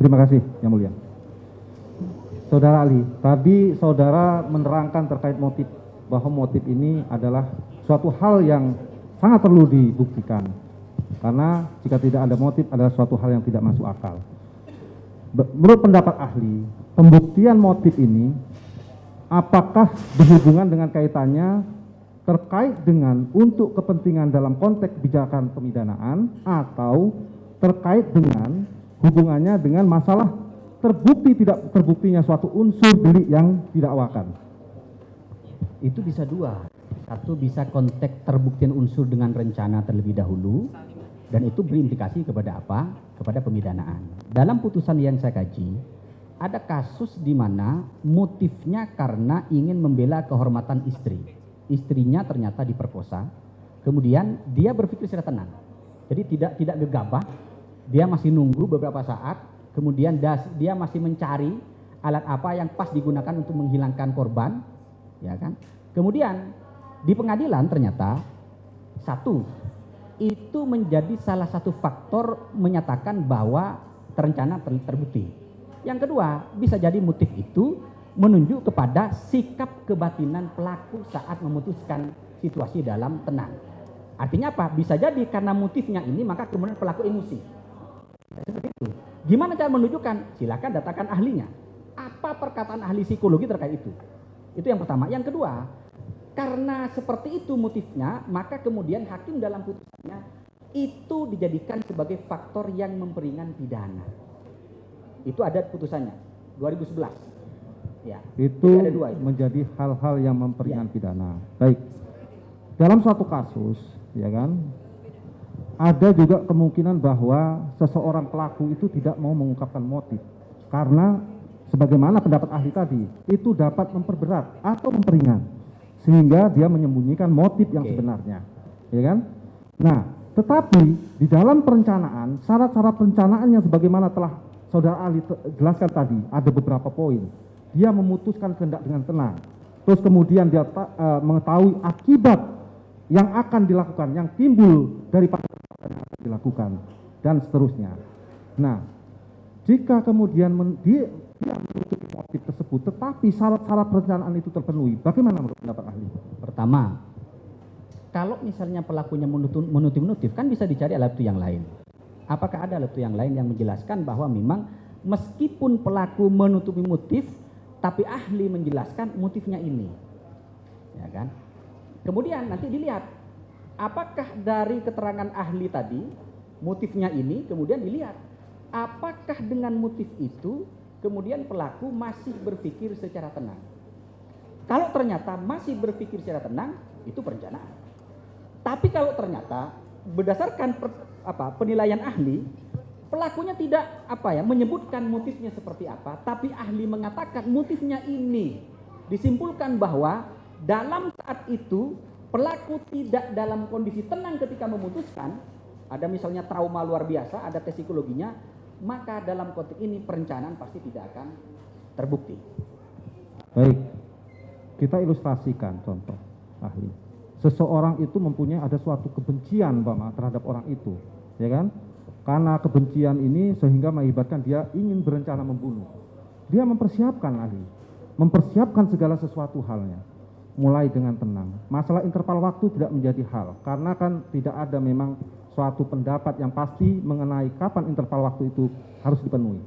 Terima kasih, Yang Mulia. Saudara Ali, tadi saudara menerangkan terkait motif, bahwa motif ini adalah suatu hal yang sangat perlu dibuktikan. Karena jika tidak ada motif adalah suatu hal yang tidak masuk akal. Menurut pendapat ahli, pembuktian motif ini apakah berhubungan dengan kaitannya terkait dengan untuk kepentingan dalam konteks kebijakan pemidanaan atau terkait dengan hubungannya dengan masalah terbukti tidak terbuktinya suatu unsur delik yang didakwakan? Itu bisa dua. Satu, bisa konteks terbuktian unsur dengan rencana terlebih dahulu, dan itu berimplikasi kepada apa? Kepada pemidanaan. Dalam putusan yang saya kaji, ada kasus di mana motifnya karena ingin membela kehormatan istri. Istrinya ternyata diperkosa, kemudian dia berpikir secara tenang. Jadi tidak gegabah, dia masih nunggu beberapa saat, kemudian dia masih mencari alat apa yang pas digunakan untuk menghilangkan korban, ya kan? Kemudian di pengadilan ternyata satu, itu menjadi salah satu faktor menyatakan bahwa terencana terbukti. Yang kedua, bisa jadi motif itu menunjuk kepada sikap kebatinan pelaku saat memutuskan situasi dalam tenang. Artinya apa? Bisa jadi karena motifnya ini maka kemudian pelaku emosi. Seperti itu. Gimana cara menunjukkan? Silakan datangkan ahlinya. Apa perkataan ahli psikologi terkait itu? Itu yang pertama. Yang kedua, karena seperti itu motifnya, maka kemudian hakim dalam putusannya itu dijadikan sebagai faktor yang memperingan pidana. Itu ada putusannya 2011. Ya. Itu ada dua itu. Menjadi hal-hal yang memperingan pidana. Baik. Dalam suatu kasus, ya kan, ada juga kemungkinan bahwa seseorang pelaku itu tidak mau mengungkapkan motif karena sebagaimana pendapat ahli tadi, itu dapat memperberat atau memperingan sehingga dia menyembunyikan motif yang sebenarnya, ya kan? Nah, tetapi di dalam perencanaan, syarat-syarat perencanaannya sebagaimana telah saudara ahli jelaskan tadi, ada beberapa poin. Dia memutuskan kehendak dengan tenang, terus kemudian dia mengetahui akibat yang akan dilakukan, yang timbul dari yang akan dilakukan, dan seterusnya. Nah, jika kemudian dia menutupi motif tersebut, tetapi syarat-syarat perencanaan itu terpenuhi, bagaimana menurut pendapat ahli? Pertama, kalau misalnya pelakunya menutupi motif, kan bisa dicari alat bukti yang lain. Apakah ada alat bukti yang lain yang menjelaskan bahwa memang meskipun pelaku menutupi motif, tapi ahli menjelaskan motifnya ini, ya kan? Kemudian nanti dilihat apakah dari keterangan ahli tadi motifnya ini, kemudian dilihat apakah dengan motif itu kemudian pelaku masih berpikir secara tenang. Kalau ternyata masih berpikir secara tenang, itu perencanaan. Tapi kalau ternyata berdasarkan penilaian ahli, pelakunya tidak menyebutkan motifnya seperti apa, tapi ahli mengatakan motifnya ini, disimpulkan bahwa dalam saat itu pelaku tidak dalam kondisi tenang ketika memutuskan, ada misalnya trauma luar biasa, ada tes psikologinya, maka dalam konteks ini perencanaan pasti tidak akan terbukti. Baik, kita ilustrasikan contoh ahli. Seseorang itu mempunyai ada suatu kebencian terhadap orang itu, ya kan? Karena kebencian ini sehingga mengakibatkan dia ingin berencana membunuh. Dia mempersiapkan ahli, mempersiapkan segala sesuatu halnya, mulai dengan tenang. Masalah interval waktu tidak menjadi hal, karena kan tidak ada memang suatu pendapat yang pasti mengenai kapan interval waktu itu harus dipenuhi.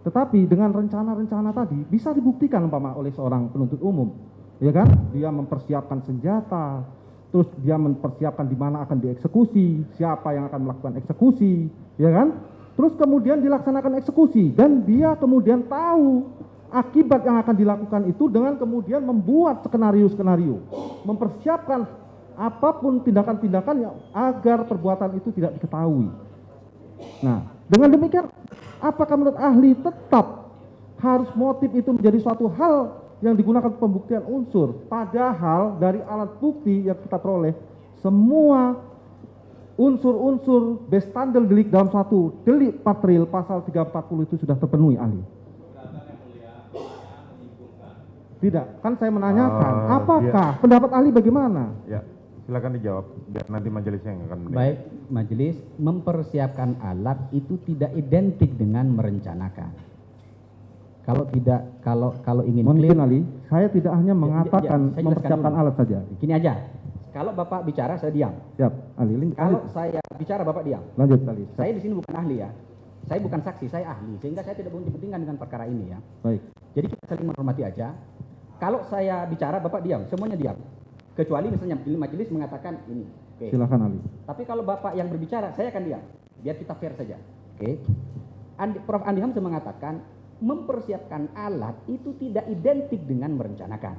Tetapi dengan rencana-rencana tadi bisa dibuktikan oleh seorang penuntut umum, ya kan? Dia mempersiapkan senjata, terus dia mempersiapkan di mana akan dieksekusi, siapa yang akan melakukan eksekusi, ya kan? Terus kemudian dilaksanakan eksekusi dan dia kemudian tahu akibat yang akan dilakukan itu dengan kemudian membuat skenario-skenario, mempersiapkan apapun tindakan-tindakan yang agar perbuatan itu tidak diketahui. Nah, dengan demikian apakah menurut ahli tetap harus motif itu menjadi suatu hal yang digunakan pembuktian unsur, padahal dari alat bukti yang kita peroleh semua unsur-unsur bestandel delik dalam suatu delik patril pasal 340 itu sudah terpenuhi ahli? Tidak, kan saya menanyakan apakah pendapat ahli bagaimana? Ya, Silakan dijawab, biar nanti majelis yang akan menilai. Baik, majelis, mempersiapkan alat itu tidak identik dengan merencanakan. Kalau tidak, kalau ingin Mohon clear, izin Ali, saya tidak hanya mengatakan saya jelaskan mempersiapkan dulu. alat saja. Gini aja, kalau Bapak bicara saya diam. Siap, Ali. Kalau saya bicara Bapak diam. Lanjut Ali. Saya di sini bukan ahli ya. Saya bukan saksi, saya ahli. Sehingga saya tidak punya kepentingan dengan perkara ini ya. Baik. Jadi kita saling menghormati aja. Kalau saya bicara Bapak diam, semuanya diam. Kecuali misalnya majelis mengatakan ini. Oke. Silakan Ali. Tapi kalau Bapak yang berbicara, saya akan diam. Biar kita fair saja. Oke. Prof. Andi Hamzah mengatakan mempersiapkan alat itu tidak identik dengan merencanakan.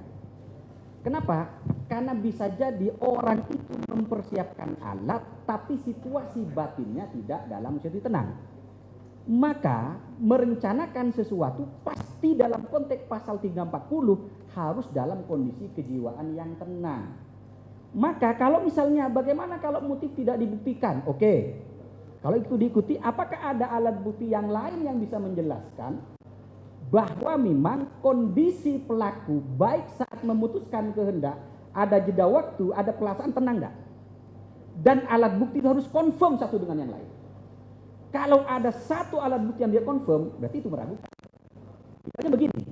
Kenapa? Karena bisa jadi orang itu mempersiapkan alat, tapi situasi batinnya tidak dalam situasi tenang. Maka merencanakan sesuatu pasti dalam konteks pasal 340 harus dalam kondisi kejiwaan yang tenang. Maka kalau misalnya bagaimana kalau motif tidak dibuktikan? Oke. Kalau itu diikuti, apakah ada alat bukti yang lain yang bisa menjelaskan bahwa memang kondisi pelaku baik saat memutuskan kehendak, ada jeda waktu, ada pelaksanaan, tenang enggak? Dan alat bukti itu harus confirm satu dengan yang lain. Kalau ada satu alat bukti yang dia confirm, berarti itu meragukan. Misalnya begini,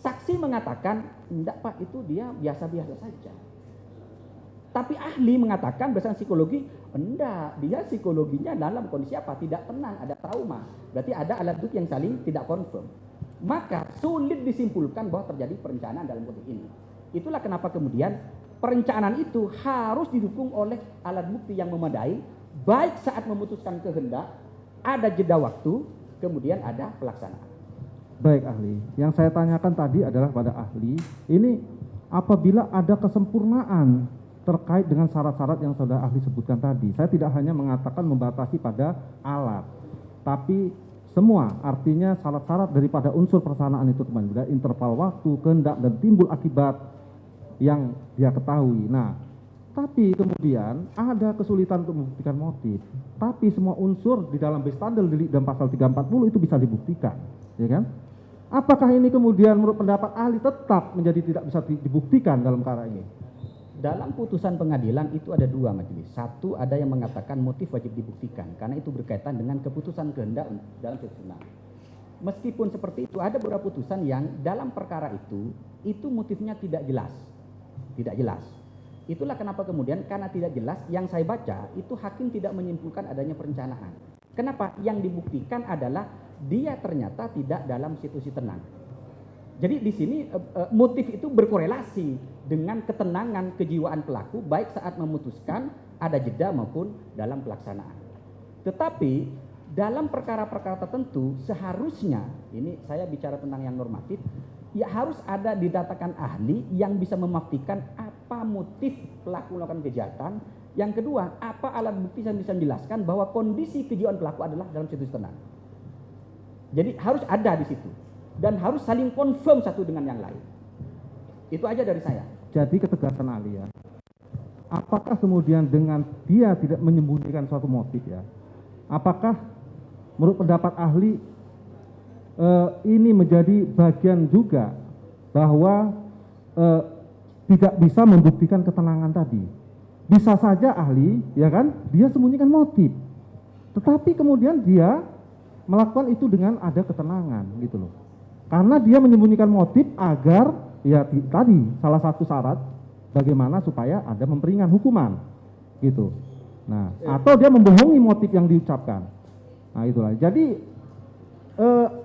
saksi mengatakan, enggak Pak, itu dia biasa-biasa saja. Tapi ahli mengatakan berdasarkan psikologi, enggak, dia psikologinya dalam kondisi apa? Tidak tenang, ada trauma. Berarti ada alat bukti yang saling tidak confirm. Maka sulit disimpulkan bahwa terjadi perencanaan dalam konteks ini. Itulah kenapa kemudian perencanaan itu harus didukung oleh alat bukti yang memadai, baik saat memutuskan kehendak, ada jeda waktu, kemudian ada pelaksanaan. Baik ahli, yang saya tanyakan tadi adalah pada ahli, ini apabila ada kesempurnaan terkait dengan syarat-syarat yang saudara ahli sebutkan tadi, saya tidak hanya mengatakan membatasi pada alat, tapi semua, artinya syarat-syarat daripada unsur persanaan itu teman-teman, interval waktu, kehendak, dan timbul akibat yang dia ketahui. Nah, tapi kemudian ada kesulitan untuk membuktikan motif. Tapi semua unsur di dalam bestandel delik dan pasal 340 itu bisa dibuktikan, ya kan? Apakah ini kemudian menurut pendapat ahli tetap menjadi tidak bisa dibuktikan dalam perkara ini? Dalam putusan pengadilan itu ada dua majelis. Satu, ada yang mengatakan motif wajib dibuktikan karena itu berkaitan dengan keputusan kehendak dalam susunan. Meskipun seperti itu, ada beberapa putusan yang dalam perkara itu motifnya tidak jelas. Tidak jelas. Itulah kenapa kemudian karena tidak jelas, yang saya baca itu hakim tidak menyimpulkan adanya perencanaan. Kenapa? Yang dibuktikan adalah dia ternyata tidak dalam situasi tenang. Jadi di sini motif itu berkorelasi dengan ketenangan kejiwaan pelaku baik saat memutuskan, ada jeda maupun dalam pelaksanaan. Tetapi dalam perkara-perkara tertentu seharusnya, ini saya bicara tentang yang normatif, ya harus ada didatakan ahli yang bisa memastikan apa motif pelaku melakukan kejahatan. Yang kedua, apa alat bukti yang bisa menjelaskan bahwa kondisi kejiwaan pelaku adalah dalam situasi tenang. Jadi harus ada di situ. Dan harus saling confirm satu dengan yang lain. Itu aja dari saya. Jadi ketegasan ahli ya. Apakah kemudian dengan dia tidak menyembunyikan suatu motif ya? Apakah menurut pendapat ahli ini menjadi bagian juga bahwa tidak bisa membuktikan ketenangan tadi? Bisa saja ahli, ya kan? Dia sembunyikan motif. Tetapi kemudian dia melakukan itu dengan ada ketenangan gitu loh. Karena dia menyembunyikan motif agar ya tadi salah satu syarat bagaimana supaya ada memperingan hukuman gitu. Nah, atau dia membohongi motif yang diucapkan. Nah, itulah. Jadi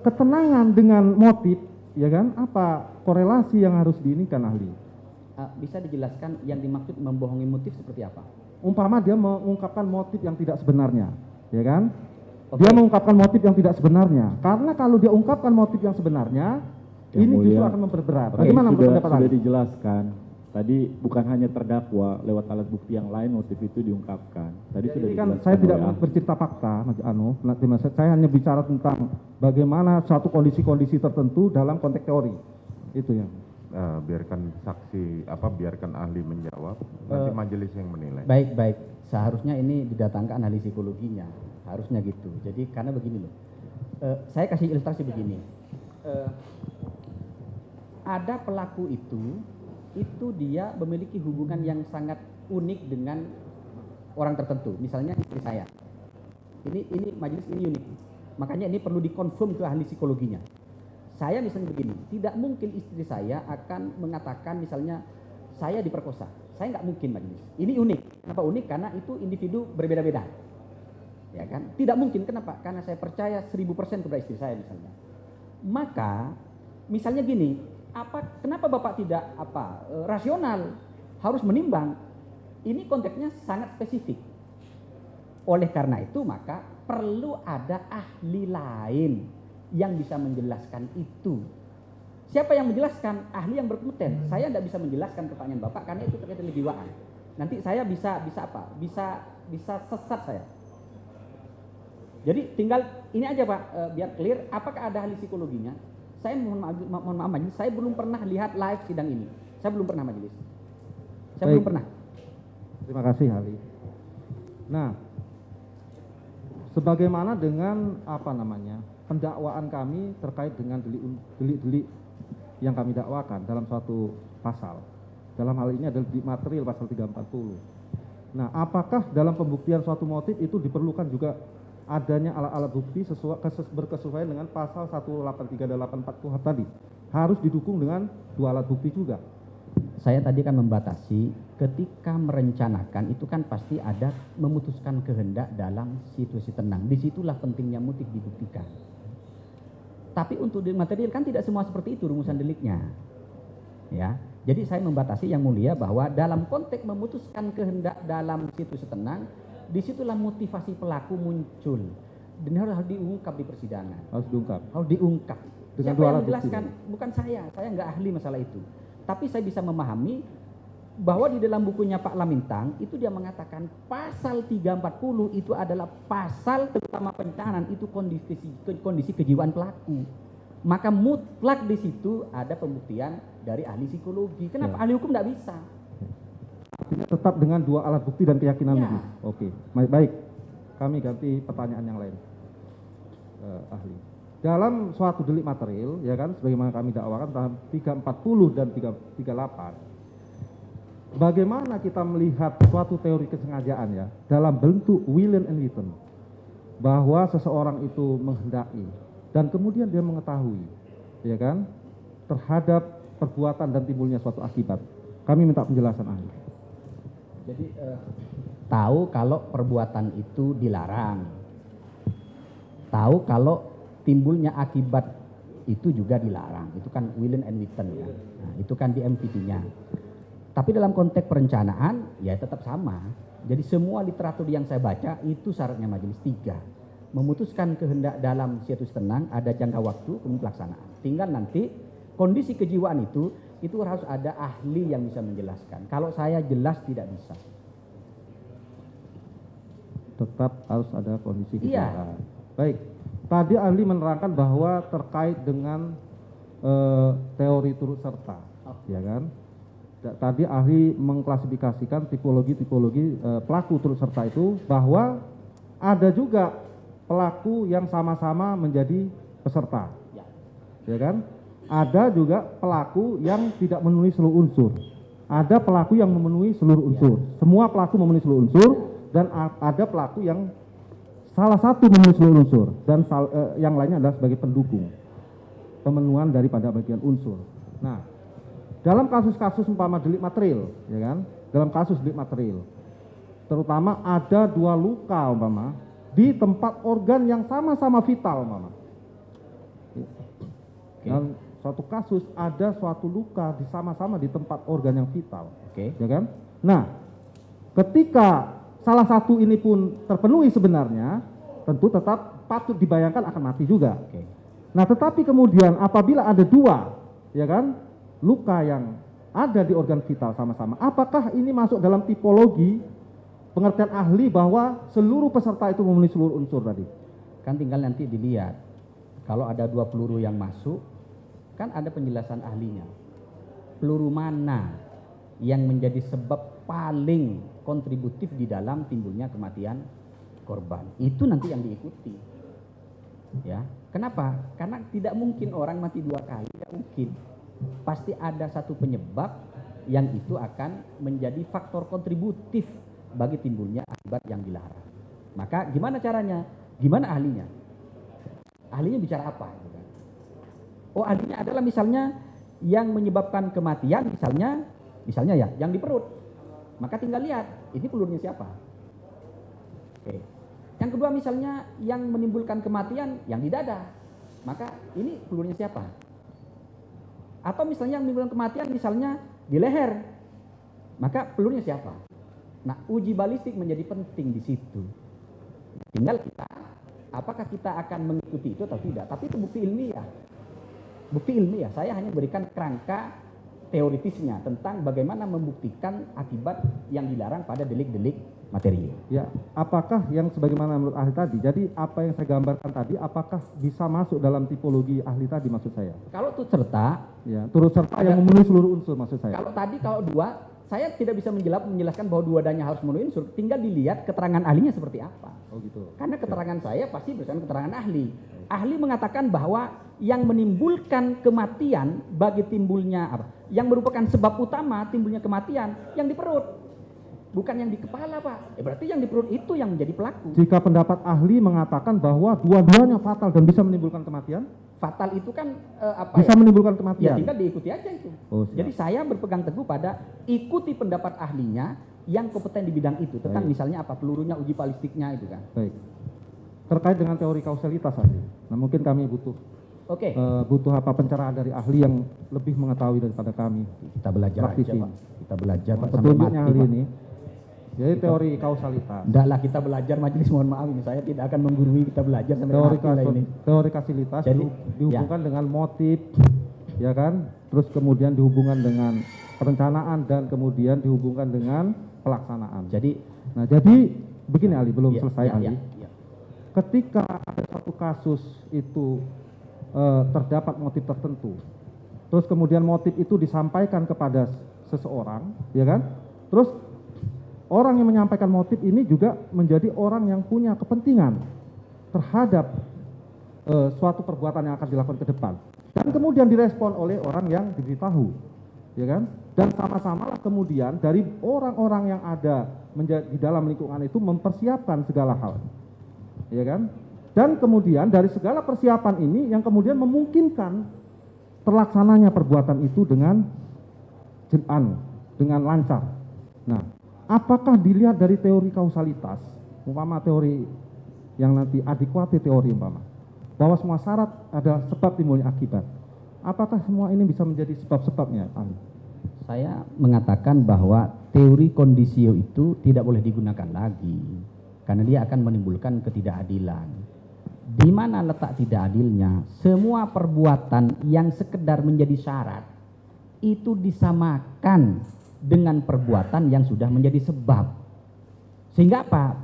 ketenangan dengan motif ya kan, apa korelasi yang harus diinikan ahli? Bisa dijelaskan yang dimaksud membohongi motif seperti apa? Umpama dia mengungkapkan motif yang tidak sebenarnya, ya kan? Dia mengungkapkan motif yang tidak sebenarnya. Karena kalau dia ungkapkan motif yang sebenarnya, yang ini justru mulia, akan memperberat. Bagaimana menurut pendapat sudah ahli? dijelaskan. Tadi bukan hanya terdakwa, lewat alat bukti yang lain motif itu diungkapkan. Tadi Ya, sudah ini kan dijelaskan. saya tidak oleh bercerita fakta, Mas saya hanya bicara tentang bagaimana suatu kondisi-kondisi tertentu dalam konteks teori. Itu yang. Biarkan saksi biarkan ahli menjawab, nanti majelis yang menilai. Baik. Seharusnya ini didatangkan ahli psikologinya. Harusnya gitu. Jadi karena begini loh. Saya kasih ilustrasi begini. Ada pelaku itu dia memiliki hubungan yang sangat unik dengan orang tertentu, misalnya istri saya. Ini majelis ini unik, makanya ini perlu dikonfirm ke ahli psikologinya. Saya misalnya begini, tidak mungkin istri saya akan mengatakan misalnya saya diperkosa. Saya nggak mungkin majelis. Ini unik. Kenapa unik? Karena itu individu berbeda-beda. Ya kan? Tidak mungkin. Kenapa? Karena saya percaya 1000% kepada istri saya misalnya. Maka misalnya gini, kenapa Bapak tidak rasional, harus menimbang? Ini konteksnya sangat spesifik. Oleh karena itu maka perlu ada ahli lain yang bisa menjelaskan itu. Siapa yang menjelaskan? Ahli yang berkompeten. Saya tidak bisa menjelaskan pertanyaan Bapak karena itu terkait dengan jiwaan. Nanti saya bisa sesat saya. Jadi tinggal ini aja Pak, biar clear. Apakah ada ahli psikologinya? Saya mohon maaf majelis, saya belum pernah lihat live sidang ini. Saya belum pernah majelis. Saya belum pernah. Terima kasih ahli. Nah, sebagaimana dengan pendakwaan kami terkait dengan delik-delik yang kami dakwakan dalam suatu pasal. Dalam hal ini adalah delik material pasal 340. Nah, apakah dalam pembuktian suatu motif itu diperlukan juga adanya alat-alat bukti berkesesuaian dengan pasal 183 dan 84 KUHP tadi? Harus didukung dengan 2 alat bukti juga. Saya tadi kan membatasi ketika merencanakan itu kan pasti ada memutuskan kehendak dalam situasi tenang. Disitulah pentingnya motif dibuktikan. Tapi untuk delik material kan tidak semua seperti itu rumusan deliknya. Ya. Jadi saya membatasi yang mulia bahwa dalam konteks memutuskan kehendak dalam situasi tenang, disitulah motivasi pelaku muncul. Dan harus diungkap di persidangan. Harus diungkap. Harus diungkap. Dengan Siapa 2 yang alat bukti. menjelaskan? Bukan saya nggak ahli masalah itu. Tapi saya bisa memahami bahwa di dalam bukunya Pak Lamintang itu dia mengatakan pasal 340 itu adalah pasal terutama perencanaan itu kondisi kejiwaan pelaku. Maka mutlak di situ ada pembuktian dari ahli psikologi. Kenapa ahli hukum tidak bisa? Tetap dengan 2 alat bukti dan keyakinan Ya. lebih. Oke, baik. Kami ganti pertanyaan yang lain. Ahli. Dalam suatu delik material, ya kan, sebagaimana kami dakwakan dalam 340 dan 338. Bagaimana kita melihat suatu teori kesengajaan ya dalam bentuk willen and witten, bahwa seseorang itu menghendaki dan kemudian dia mengetahui, ya kan, terhadap perbuatan dan timbulnya suatu akibat. Kami minta penjelasan ahli. Jadi tahu kalau perbuatan itu dilarang, tahu kalau timbulnya akibat itu juga dilarang. Itu kan willen and witten ya. Nah, itu kan di MPT-nya. Tapi dalam konteks perencanaan ya tetap sama. Jadi semua literatur yang saya baca itu syaratnya majelis 3. Memutuskan kehendak dalam situs tenang, ada jangka waktu, kemudian pelaksanaan. Tinggal nanti kondisi kejiwaan itu harus ada ahli yang bisa menjelaskan. Kalau saya jelas tidak bisa. Tetap harus ada kondisi Iya. kejiwaan. Baik. Tadi ahli menerangkan bahwa terkait dengan teori turut serta, ya kan? Tadi ahli mengklasifikasikan tipologi pelaku turut serta itu bahwa ada juga pelaku yang sama-sama menjadi peserta, ya kan? Ada juga pelaku yang tidak memenuhi seluruh unsur. Ada pelaku yang memenuhi seluruh unsur. Semua pelaku memenuhi seluruh unsur dan ada pelaku yang salah satu memenuhi seluruh unsur dan yang lainnya adalah sebagai pendukung pemenuhan daripada bagian unsur. Nah, dalam kasus-kasus umpama delik material, ya kan? Dalam kasus delik material, terutama ada 2 luka umpama di tempat organ yang sama-sama vital umpama. Dan suatu kasus ada suatu luka sama-sama di tempat organ yang vital, ya kan? Nah, ketika salah satu ini pun terpenuhi sebenarnya, tentu tetap patut dibayangkan akan mati juga. Nah, tetapi kemudian apabila ada 2, ya kan, luka yang ada di organ vital sama-sama, apakah ini masuk dalam tipologi pengertian ahli bahwa seluruh peserta itu memenuhi seluruh unsur tadi? Kan tinggal nanti dilihat. Kalau ada 2 peluru yang masuk, kan ada penjelasan ahlinya. Peluru mana yang menjadi sebab paling kontributif di dalam timbulnya kematian korban? Itu nanti yang diikuti. Ya, kenapa? Karena tidak mungkin orang mati 2 kali, tidak mungkin. Pasti ada satu penyebab yang itu akan menjadi faktor kontributif bagi timbulnya akibat yang dilarang. Maka gimana caranya? Gimana ahlinya? Ahlinya bicara apa? Oh, ahlinya adalah misalnya yang menyebabkan kematian, misalnya ya, yang di perut. Maka tinggal lihat, ini pelurnya siapa? Oke. Yang kedua misalnya yang menimbulkan kematian, yang di dada. Maka ini pelurnya siapa? Atau misalnya yang menimbulkan kematian, misalnya di leher. Maka pelurnya siapa? Nah, uji balistik menjadi penting di situ. Tinggal kita, apakah kita akan mengikuti itu atau tidak. Tapi itu bukti ilmiah. Bukti ilmiah, saya hanya berikan kerangka teoritisnya tentang bagaimana membuktikan akibat yang dilarang pada delik-delik materi. Ya, apakah yang sebagaimana menurut ahli tadi, jadi apa yang saya gambarkan tadi, apakah bisa masuk dalam tipologi ahli tadi maksud saya? Kalau turut serta, Ya, turut serta yang memenuhi seluruh unsur maksud saya. kalau dua, saya tidak bisa menjelaskan bahwa dua-duanya harus memenuhi unsur, tinggal dilihat keterangan ahlinya seperti apa. Oh gitu. Karena keterangan saya pasti berdasarkan keterangan ahli. Ahli mengatakan bahwa yang menimbulkan kematian bagi timbulnya apa? Yang merupakan sebab utama timbulnya kematian yang di perut. Bukan yang di kepala, Pak. Berarti yang di perut itu yang menjadi pelaku. Jika pendapat ahli mengatakan bahwa dua-duanya fatal dan bisa menimbulkan kematian, Fatal itu kan bisa menimbulkan Ya kematian. tinggal diikuti aja itu. Oh, siap. Jadi saya berpegang teguh pada ikuti pendapat ahlinya yang kompeten di bidang itu. Tentang Baik. misalnya apa pelurunya, uji balistiknya itu kan. Baik. Terkait dengan teori kausalitas ahli. Nah, mungkin kami butuh Oke. butuh apa pencerahan dari ahli yang lebih mengetahui daripada kami. Kita belajar praktisi. aja, Pak. Kita belajar Pak, sampai Petunjuknya mati, ahli Pak. ini. Jadi teori kausalitas. Tidaklah kita belajar, majelis mohon maaf ini saya tidak akan menggurui, kita belajar sampai mati lah ini. Teori kausalitas Jadi, dihubungkan dengan motif, ya kan? Terus kemudian dihubungkan dengan perencanaan dan kemudian dihubungkan dengan pelaksanaan. Jadi Jadi begini ahli, belum ya, selesai ya, ahli. ya. Ketika ada satu kasus itu terdapat motif tertentu, terus kemudian motif itu disampaikan kepada seseorang, ya kan? Terus orang yang menyampaikan motif ini juga menjadi orang yang punya kepentingan terhadap suatu perbuatan yang akan dilakukan ke depan. Dan kemudian direspon oleh orang yang diberitahu, ya kan? Dan sama-sama lah kemudian dari orang-orang yang ada di dalam lingkungan itu mempersiapkan segala hal, ya kan? Dan kemudian dari segala persiapan ini yang kemudian memungkinkan terlaksananya perbuatan itu dengan lancar. Nah, apakah dilihat dari teori kausalitas, umpama teori yang nanti adekuati teori umpama, bahwa semua syarat adalah sebab timbulnya akibat. Apakah semua ini bisa menjadi sebab-sebabnya, ahli? Saya mengatakan bahwa teori kondisio itu tidak boleh digunakan lagi karena dia akan menimbulkan ketidakadilan. Di mana letak tidak adilnya? Semua perbuatan yang sekedar menjadi syarat itu disamakan dengan perbuatan yang sudah menjadi sebab. Sehingga apa?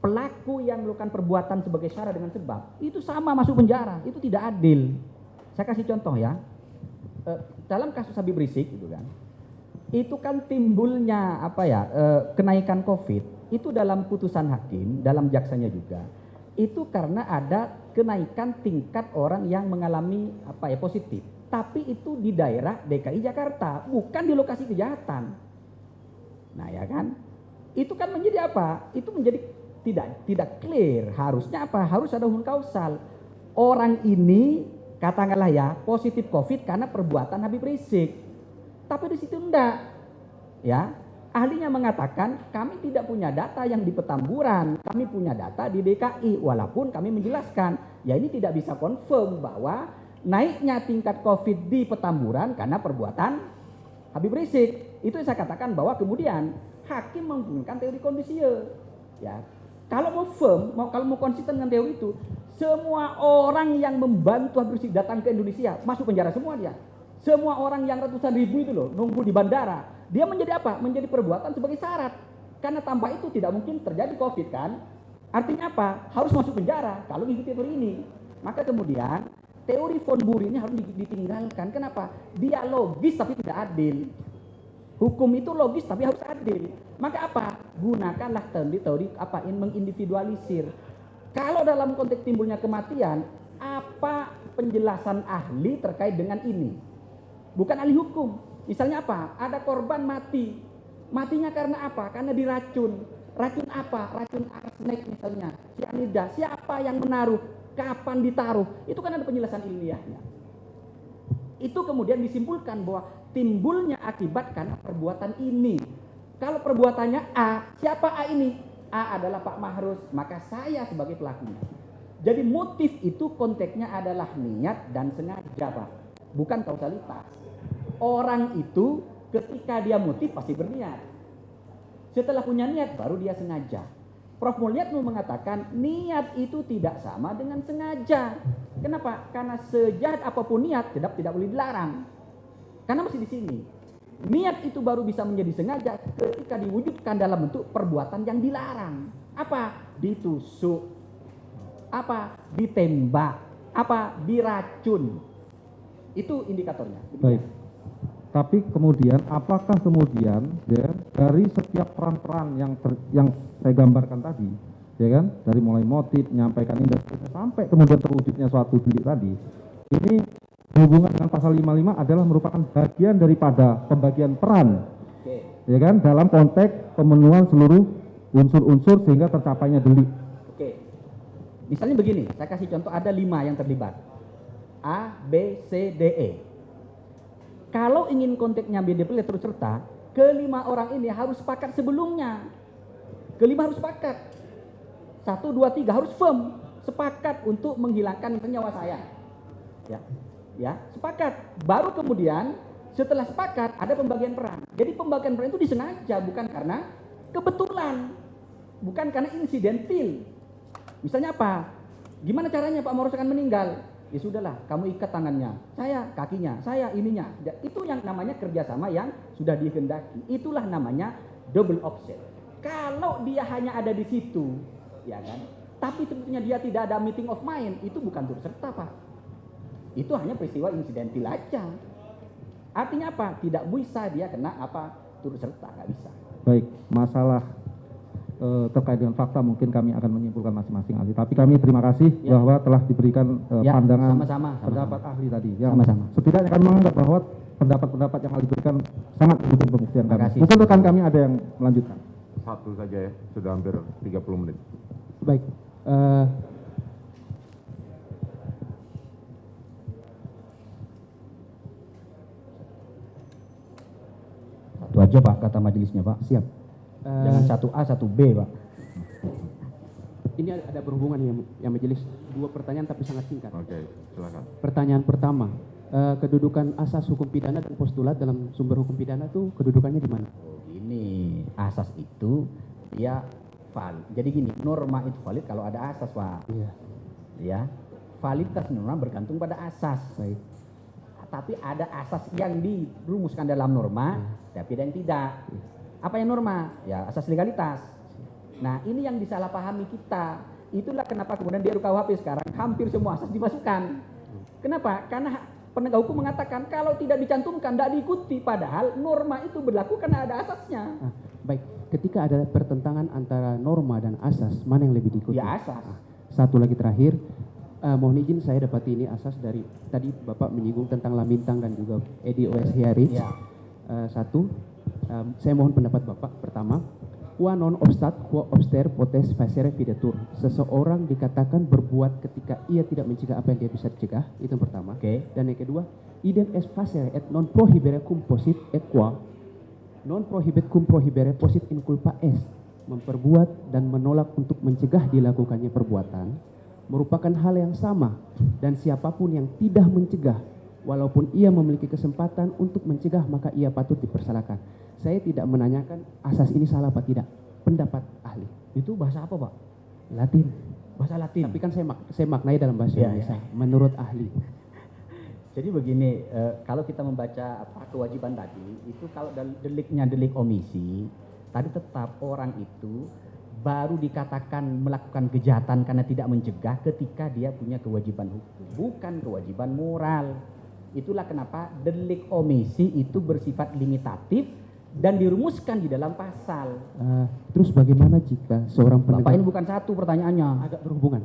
Pelaku yang melakukan perbuatan sebagai syarat dengan sebab itu sama masuk penjara. Itu tidak adil. Saya kasih contoh ya. Dalam kasus Habib Rizik itu kan, itu kan timbulnya kenaikan COVID itu dalam putusan hakim, dalam jaksanya juga. Itu karena ada kenaikan tingkat orang yang mengalami positif. Tapi itu di daerah DKI Jakarta, bukan di lokasi kejahatan. Nah ya kan, itu kan menjadi apa? Itu menjadi tidak clear. Harusnya apa? Harus ada hubungan kausal. Orang ini katakanlah ya positif COVID karena perbuatan Habib Rizik. Tapi di situ enggak. Ya, ahlinya mengatakan kami tidak punya data yang di Petamburan, kami punya data di DKI. Walaupun kami menjelaskan, ya ini tidak bisa confirm bahwa naiknya tingkat COVID di Petamburan karena perbuatan Habib Rizik. Itu yang saya katakan bahwa kemudian hakim menggunakan teori kondisio. Ya, kalau mau firm, kalau mau konsisten dengan teori itu, semua orang yang membantu Habib Rizik datang ke Indonesia masuk penjara semua dia. Semua orang yang ratusan ribu itu loh nunggu di bandara, dia menjadi apa? Menjadi perbuatan sebagai syarat. Karena tanpa itu tidak mungkin terjadi COVID kan? Artinya apa? Harus masuk penjara kalau mengikuti teori ini. Maka kemudian teori von Bury ini harus ditinggalkan. Kenapa? Dia logis tapi tidak adil. Hukum itu logis tapi harus adil. Maka apa? Gunakanlah teori mengindividualisir. Kalau dalam konteks timbulnya kematian, apa penjelasan ahli terkait dengan ini? Bukan ahli hukum. Misalnya apa? Ada korban mati. Matinya karena apa? Karena diracun. Racun apa? Racun arsenik misalnya. Cyanida. Siapa yang menaruh? Kapan ditaruh? Itu kan ada penjelasan ilmiahnya. Itu kemudian disimpulkan bahwa timbulnya akibat karena perbuatan ini. Kalau perbuatannya A, siapa A ini? A adalah Pak Mahrus, maka saya sebagai pelakunya. Jadi motif itu konteksnya adalah niat dan sengaja, Pak. Bukan kausalitas. Orang itu ketika dia motif pasti berniat. Setelah punya niat baru dia sengaja. Prof. Mulyatno mengatakan niat itu tidak sama dengan sengaja. Kenapa? Karena sejahat apapun niat tidak boleh dilarang. Karena masih di sini. Niat itu baru bisa menjadi sengaja ketika diwujudkan dalam bentuk perbuatan yang dilarang. Apa? Ditusuk. Apa? Ditembak. Apa? Diracun. Itu indikatornya. Baik. Tapi kemudian apakah kemudian ya, dari setiap peran-peran yang saya gambarkan tadi, ya kan, dari mulai motif, menyampaikan ini sampai kemudian terwujudnya suatu delik tadi, ini berhubungan dengan pasal 55 adalah merupakan bagian daripada pembagian peran, ya kan, dalam konteks pemenuhan seluruh unsur-unsur sehingga tercapainya delik. Oke. Misalnya begini, saya kasih contoh ada 5 yang terlibat. A, B, C, D, E. Kalau ingin konteksnya BDPL terus serta, kelima orang ini harus sepakat sebelumnya. Kelima harus sepakat. 1, 2, 3 harus firm. Sepakat untuk menghilangkan nyawa saya. Ya, sepakat. Baru kemudian setelah sepakat ada pembagian peran. Jadi pembagian peran itu disengaja, bukan karena kebetulan. Bukan karena insidentil. Misalnya apa? Gimana caranya Pak Mahrus akan meninggal? Ya sudahlah, kamu ikat tangannya, saya kakinya, saya ininya. Itu yang namanya kerjasama yang sudah dikehendaki. Itulah namanya double offset. Kalau dia hanya ada di situ, ya kan, tapi sebetulnya dia tidak ada meeting of mind, itu bukan turut serta, Pak. Itu hanya peristiwa insidentil aja. Artinya apa? Tidak bisa dia kena apa turut serta, nggak bisa. Baik, masalah terkait dengan fakta mungkin kami akan menyimpulkan masing-masing ahli. Tapi kami terima kasih bahwa telah diberikan pandangan pendapat ahli tadi. Yang setidaknya kami menganggap bahwa pendapat-pendapat yang ahli berikan sangat mendukung pembuktian kami. Mungkin rekan kami ada yang melanjutkan. Satu saja ya, sudah hampir 30 menit. Baik. Satu aja Pak, kata majelisnya Pak. Siap. Jangan 1A, 1B Pak. Ini ada berhubungan yang majelis. 2 pertanyaan tapi sangat singkat. Oke, silakan. Pertanyaan pertama, kedudukan asas hukum pidana dan postulat dalam sumber hukum pidana itu kedudukannya di mana? Ini asas itu dia valid. Jadi gini, norma itu valid kalau ada asas Pak. Iya. Ya, validitas norma bergantung pada asas. Baik. Tapi ada asas yang dirumuskan dalam norma, tapi ada yang tidak. Apa yang norma? Ya asas legalitas. Nah ini yang disalahpahami kita. Itulah kenapa kemudian di RUKUHP sekarang hampir semua asas dimasukkan. Kenapa? Karena penegak hukum mengatakan kalau tidak dicantumkan tidak diikuti. Padahal norma itu berlaku karena ada asasnya. Baik, ketika ada pertentangan antara norma dan asas, mana yang lebih diikuti? Ya asas. Satu lagi terakhir, mohon izin saya dapati ini asas dari tadi Bapak menyinggung tentang Lamintang dan juga EDOS Hiarich. Ya. Saya mohon pendapat Bapak. Pertama, qua non obstat quo obster potes facere videtur. Seseorang dikatakan berbuat ketika ia tidak mencegah apa yang dia bisa cegah. Itu yang pertama. Dan yang kedua, idem est facere et non prohibere cum posit et qua non prohibet cum prohibere posit in culpa est. Memperbuat dan menolak untuk mencegah dilakukannya perbuatan merupakan hal yang sama, dan siapapun yang tidak mencegah walaupun ia memiliki kesempatan untuk mencegah maka ia patut dipersalahkan. Saya tidak menanyakan asas ini salah apa tidak, pendapat ahli. Itu bahasa apa Pak? Latin. Bahasa Latin. Tapi kan saya maknai dalam bahasa Indonesia. Menurut ahli. Jadi begini, kalau kita membaca kewajiban tadi, itu kalau deliknya delik omisi, tadi tetap orang itu baru dikatakan melakukan kejahatan karena tidak mencegah ketika dia punya kewajiban hukum, bukan kewajiban moral. Itulah kenapa delik omisi itu bersifat limitatif dan dirumuskan di dalam pasal. Terus bagaimana jika seorang penegak... Bapak ini bukan satu pertanyaannya. Agak berhubungan.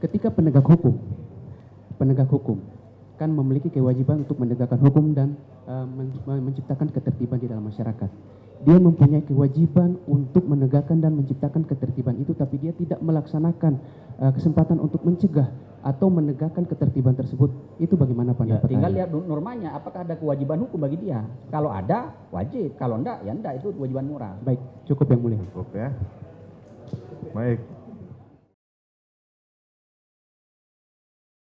Ketika penegak hukum kan memiliki kewajiban untuk menegakkan hukum dan menciptakan ketertiban di dalam masyarakat. Dia mempunyai kewajiban untuk menegakkan dan menciptakan ketertiban itu, tapi dia tidak melaksanakan kesempatan untuk mencegah atau menegakkan ketertiban tersebut. Itu bagaimana Ya, pendapat tinggal Anda? lihat normanya, apakah ada kewajiban hukum bagi dia. Kalau ada, wajib. Kalau enggak, ya enggak, itu kewajiban moral. Baik, cukup yang mulia. Cukup ya. Baik.